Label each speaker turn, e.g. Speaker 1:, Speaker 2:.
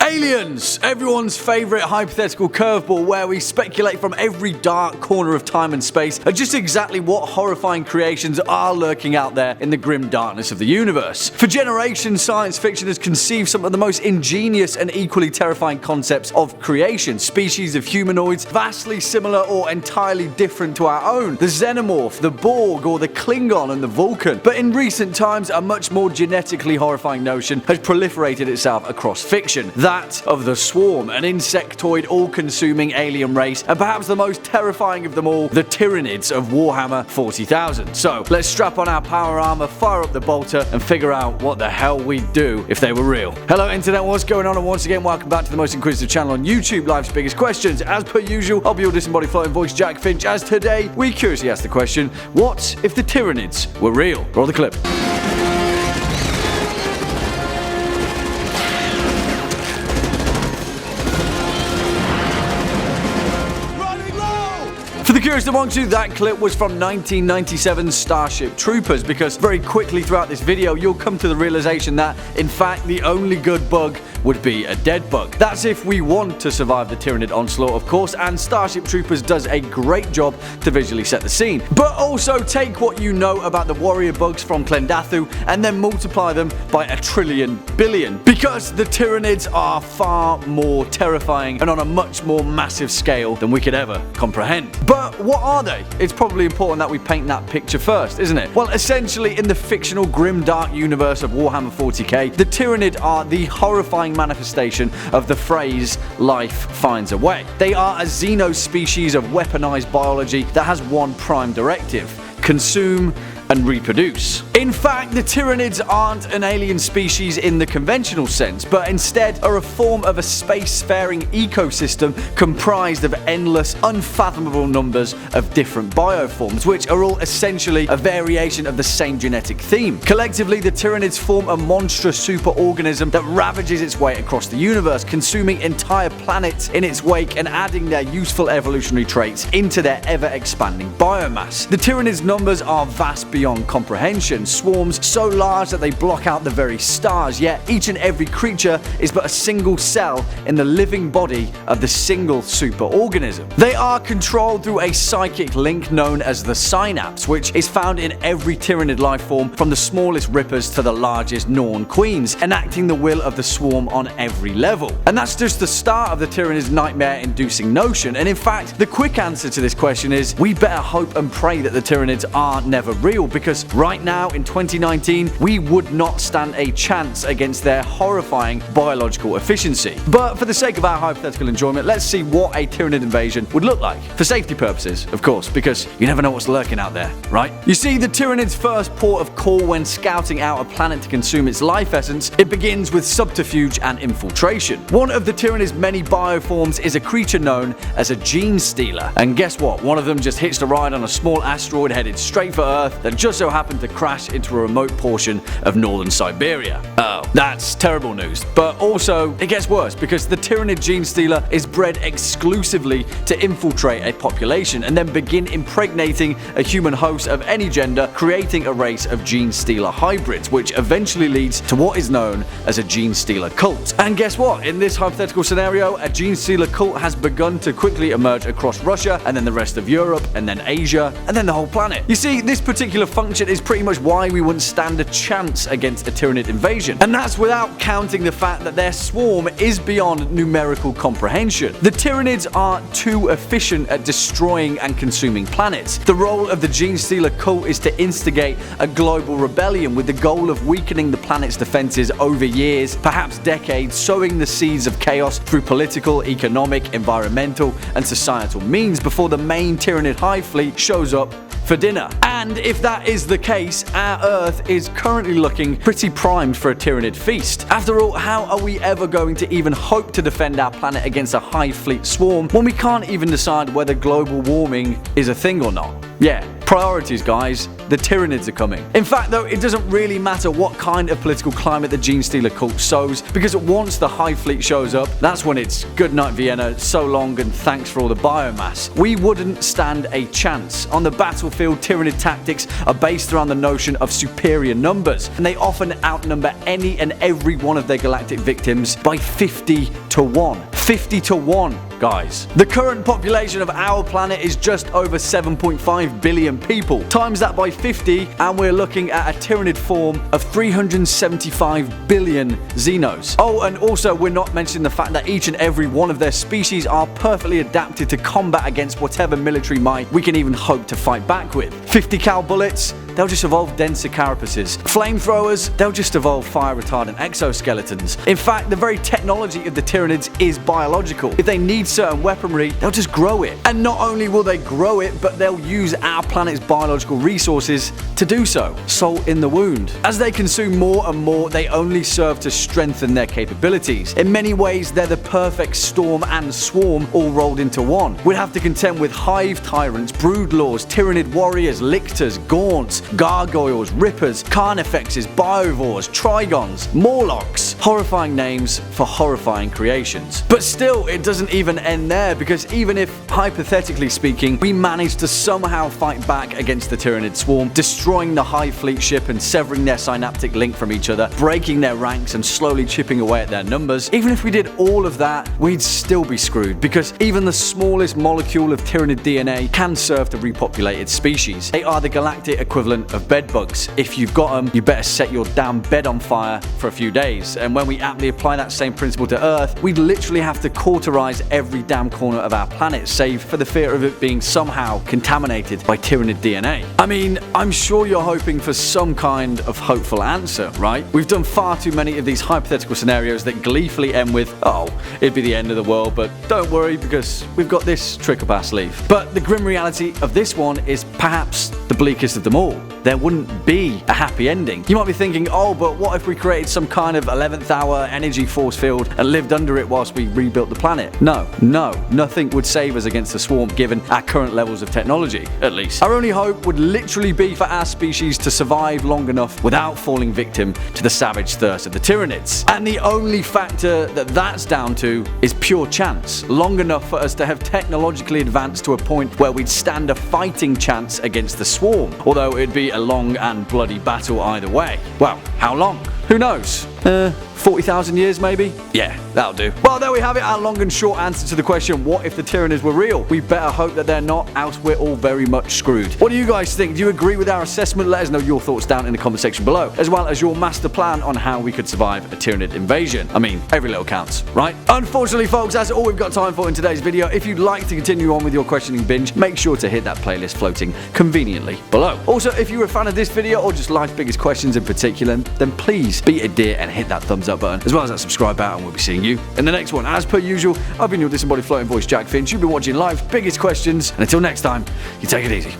Speaker 1: Aliens! Everyone's favourite hypothetical curveball where we speculate from every dark corner of time and space at just exactly what horrifying creations are lurking out there in the grim darkness of the universe. For generations, science fiction has conceived some of the most ingenious and equally terrifying concepts of creation. Species of humanoids vastly similar or entirely different to our own. The Xenomorph, the Borg, or the Klingon and the Vulcan. But in recent times, a much more genetically horrifying notion has proliferated itself across fiction. That of the Swarm, an insectoid all-consuming alien race, and perhaps the most terrifying of them all, the Tyranids of Warhammer 40,000. So, let's strap on our power armor, fire up the bolter, and figure out what the hell we'd do if they were real. Hello internet, what's going on? And once again, welcome back to the most inquisitive channel on YouTube, Life's Biggest Questions. As per usual, I'll be your disembodied floating voice, Jack Finch, as today, we curiously ask the question, what if the Tyranids were real? Roll the clip. For the curious amongst you, that clip was from 1997's Starship Troopers, because very quickly throughout this video you'll come to the realization that, in fact, the only good bug would be a dead bug. That's if we want to survive the Tyranid onslaught, of course, and Starship Troopers does a great job to visually set the scene. But also take what you know about the warrior bugs from Klendathu and then multiply them by a trillion billion, because the Tyranids are far more terrifying and on a much more massive scale than we could ever comprehend. But what are they? It's probably important that we paint that picture first, isn't it? Well, essentially, in the fictional grim dark universe of Warhammer 40k, the Tyranid are the horrifying manifestation of the phrase life finds a way. They are a xenospecies of weaponized biology that has one prime directive: consume and reproduce. In fact, the Tyranids aren't an alien species in the conventional sense, but instead are a form of a spacefaring ecosystem comprised of endless, unfathomable numbers of different bioforms, which are all essentially a variation of the same genetic theme. Collectively, the Tyranids form a monstrous superorganism that ravages its way across the universe, consuming entire planets in its wake and adding their useful evolutionary traits into their ever-expanding biomass. The Tyranids' numbers are vast beyond comprehension, swarms so large that they block out the very stars, yet each and every creature is but a single cell in the living body of the single superorganism. They are controlled through a psychic link known as the synapse, which is found in every Tyranid life form, from the smallest rippers to the largest Norn queens, enacting the will of the swarm on every level. And that's just the start of the Tyranid's nightmare-inducing notion, and in fact, the quick answer to this question is we better hope and pray that the Tyranids are never real, because right now in 2019 we would not stand a chance against their horrifying biological efficiency. But for the sake of our hypothetical enjoyment, let's see what a Tyranid invasion would look like. For safety purposes, of course, because you never know what's lurking out there, right? You see, the Tyranid's first port of call when scouting out a planet to consume its life essence, it begins with subterfuge and infiltration. One of the Tyranid's many bioforms is a creature known as a Genestealer. And guess what? One of them just hitched a ride on a small asteroid headed straight for Earth that just so happened to crash into a remote portion of northern Siberia. Oh, that's terrible news. But also, it gets worse, because the Tyranid Genestealer is bred exclusively to infiltrate a population and then begin impregnating a human host of any gender, creating a race of Genestealer hybrids, which eventually leads to what is known as a Genestealer Cult. And guess what? In this hypothetical scenario, a Genestealer Cult has begun to quickly emerge across Russia, and then the rest of Europe, and then Asia, and then the whole planet. You see, this particular function is pretty much why we wouldn't stand a chance against a Tyranid invasion. And that's without counting the fact that their swarm is beyond numerical comprehension. The Tyranids are too efficient at destroying and consuming planets. The role of the Genestealer Cult is to instigate a global rebellion with the goal of weakening the planet's defenses over years, perhaps decades, sowing the seeds of chaos through political, economic, environmental, and societal means before the main Tyranid hive fleet shows up for dinner. And if that is the case, our Earth is currently looking pretty primed for a Tyranid feast. After all, how are we ever going to even hope to defend our planet against a hive fleet swarm when we can't even decide whether global warming is a thing or not? Yeah, Priorities, guys. The Tyranids are coming. In fact, though, it doesn't really matter what kind of political climate the Genestealer Cult sows, because once the Hive Fleet shows up, that's when it's good night Vienna, so long and thanks for all the biomass. We wouldn't stand a chance. On the battlefield, Tyranid tactics are based around the notion of superior numbers, and they often outnumber any and every one of their galactic victims by 50 to 1. 50 to 1, guys. The current population of our planet is just over 7.5 billion people. Times that by 50 and we're looking at a Tyranid form of 375 billion Xenos. Oh, and also we're not mentioning the fact that each and every one of their species are perfectly adapted to combat against whatever military might we can even hope to fight back with. 50 cal bullets, they'll just evolve denser carapaces. Flamethrowers, they'll just evolve fire-retardant exoskeletons. In fact, the very technology of the Tyranids is biological. If they need certain weaponry, they'll just grow it. And not only will they grow it, but they'll use our planet's biological resources to do so. Salt in the wound. As they consume more and more, they only serve to strengthen their capabilities. In many ways, they're the perfect storm and swarm all rolled into one. We'd have to contend with hive tyrants, broodlords, Tyranid warriors, lictors, gaunts, gargoyles, rippers, carnifexes, biovores, trigons, morlocks. Horrifying names for horrifying creations. But still, it doesn't even end there, because even if, hypothetically speaking, we manage to somehow fight back against the Tyranid swarm, destroying the Hive Fleet ship and severing their synaptic link from each other, breaking their ranks and slowly chipping away at their numbers, even if we did all of that, we'd still be screwed, because even the smallest molecule of Tyranid DNA can serve to repopulate its species. They are the galactic equivalent of bedbugs. If you've got them, you better set your damn bed on fire for a few days. And when we aptly apply that same principle to Earth, we'd literally have to cauterize every damn corner of our planet, save for the fear of it being somehow contaminated by Tyranid DNA. I mean, I'm sure you're hoping for some kind of hopeful answer, right? We've done far too many of these hypothetical scenarios that gleefully end with, oh, it'd be the end of the world, but don't worry because we've got this trick up our sleeve. But the grim reality of this one is perhaps the bleakest of them all. There wouldn't be a happy ending. You might be thinking, oh, but what if we created some kind of 11th hour energy force field and lived under it whilst we rebuilt the planet? No, nothing would save us against the swarm given our current levels of technology, at least. Our only hope would literally be for our species to survive long enough without falling victim to the savage thirst of the Tyranids. And the only factor that that's down to is pure chance, long enough for us to have technologically advanced to a point where we'd stand a fighting chance against the swarm, although it'd be a long and bloody battle either way. Well, how long? Who knows? 40,000 years maybe? Yeah, that'll do. Well, there we have it, our long and short answer to the question, what if the Tyranids were real? We better hope that they're not, else we're all very much screwed. What do you guys think? Do you agree with our assessment? Let us know your thoughts down in the comment section below, as well as your master plan on how we could survive a Tyranid invasion. I mean, every little counts, right? Unfortunately, folks, that's all we've got time for in today's video. If you'd like to continue on with your questioning binge, make sure to hit that playlist floating conveniently below. Also, if you're a fan of this video, or just Life's Biggest Questions in particular, then please be a dear and hit that thumbs up button, as well as that subscribe button, and we'll be seeing you in the next one. As per usual, I've been your disembodied floating voice, Jack Finch. You've been watching Life's Biggest Questions, and until next time, you take it easy.